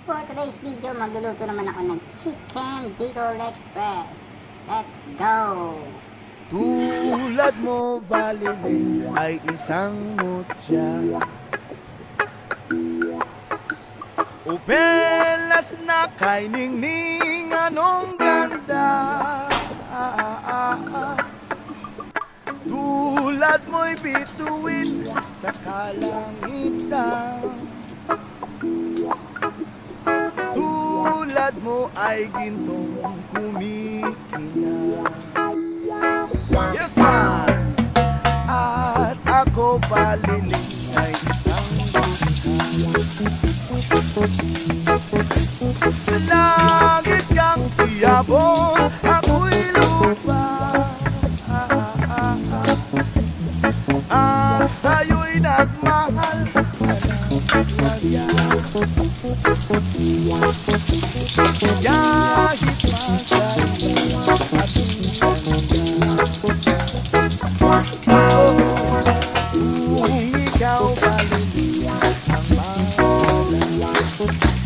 For today's video, magluluto naman ako ng Chicken Bicol Express. Let's go! Tulad mo, Baliling, ay isang mutya. Upelas na kay ningning, anong ganda. Tulad mo'y bituin sa kalangitan. Tulad mo ay gintong kumikinang. Yes, man! At ako, Baliling, ay isang buhay. Langit kang tiyabon, ako'y lupa. At sa'yo'y nagmahal ka ng lagyan. Kahit magkaiba at kung ikaw, Baliling, ang mahalaga.